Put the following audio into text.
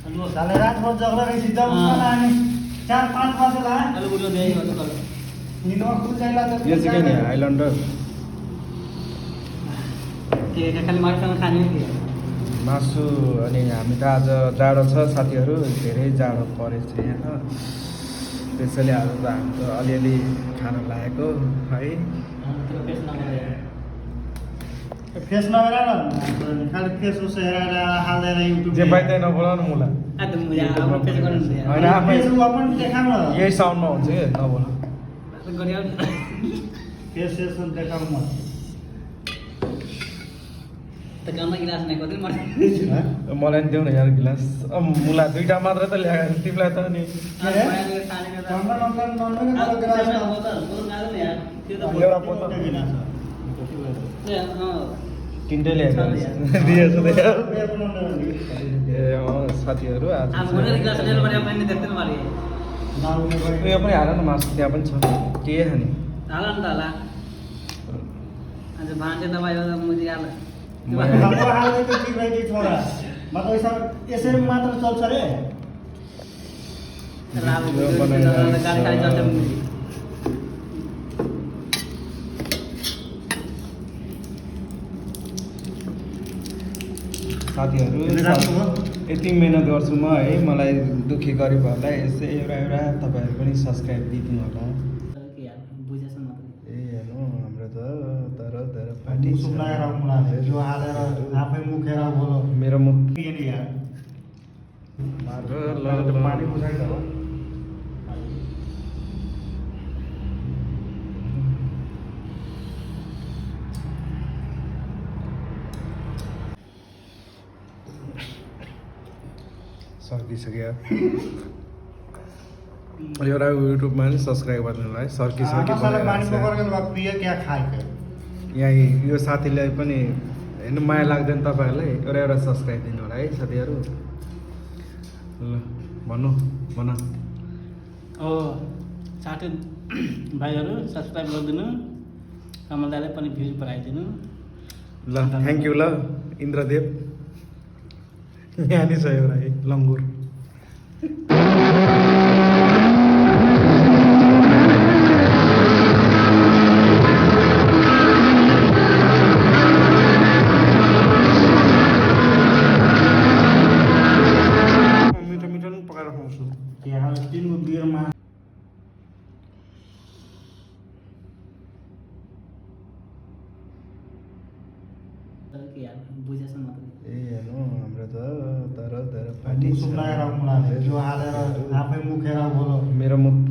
साले रातभर जग्दा रहेछ जग्दा अनि 4-5 बजे ला अलग बुझो दे यो तो कल निनो खुल जाइला त यो चाहिँ के नि हाइल्यान्डर के खाली माछा खाने के मासु अनि हामी त आज जाडो छ साथीहरू धेरै जाडो परेछ यहाँ त्यसैले आज त हामी त अलिअलि खान लागेको है फेस नभएर न खाली फेस उस हेरेर हालेर युट्युब जे पाइँदैन नबोला न मुला आ त मुझे अब फेस गर्नु छ होइन आफै फेस अपन देखाउन यही साउन्डमा हुन्छ कि नबोला गरियो फेस देखाउन म त गाउँमा गिलास नै कति मर्छ मलाई नि देऊ न यार गिलास मुला दुईटा मात्र त ल्याएर तिमीलाई त नि कम्बा नम्बर एउटा बोतल तिनटै ल्याएको दिएछ त यार ए साथीहरू आज उयो पनि हाल न मासु त्यहाँ पनि छ के खाने यसरी मात्र चल्छ रे साथीहरू यति मिहिनेत गर्छु म है मलाई दुःखी गरिबहरूलाई यसै एउटा तपाईँहरू पनि सब्सक्राइब दिइदिनु होला ए हेर्नु हाम्रो त तर पार्टी जो हालेर आफै मुखेर बोलो मेरो मुख यार पानी बुझाइ त हो सर्किसक्यो एउटा युट्युबमा नि सब्सक्राइब गर्नुलाई सर्की यहाँ यो साथीलाई पनि हेर्नु माया लाग्दैन तपाईँहरूलाई एउटा सब्सक्राइब दिनु होला है साथीहरू ल भन्नु भन साथी भाइहरू सब्सक्राइब गरिदिनु कमल दाइलाई पनि भ्युज बढाइदिनु ल थ्याङ्क यू ल इन्द्रदेव यहाँ नि छ एउटा है लङ्गुर मिठो मिठो पनि पकाएर खुवाउँछु यहाँ 3 गो बियरमा ए हेर्नु हाम्रो त तर पार्टी जो हालेर आफै मुखेर बोलो मेरो मुख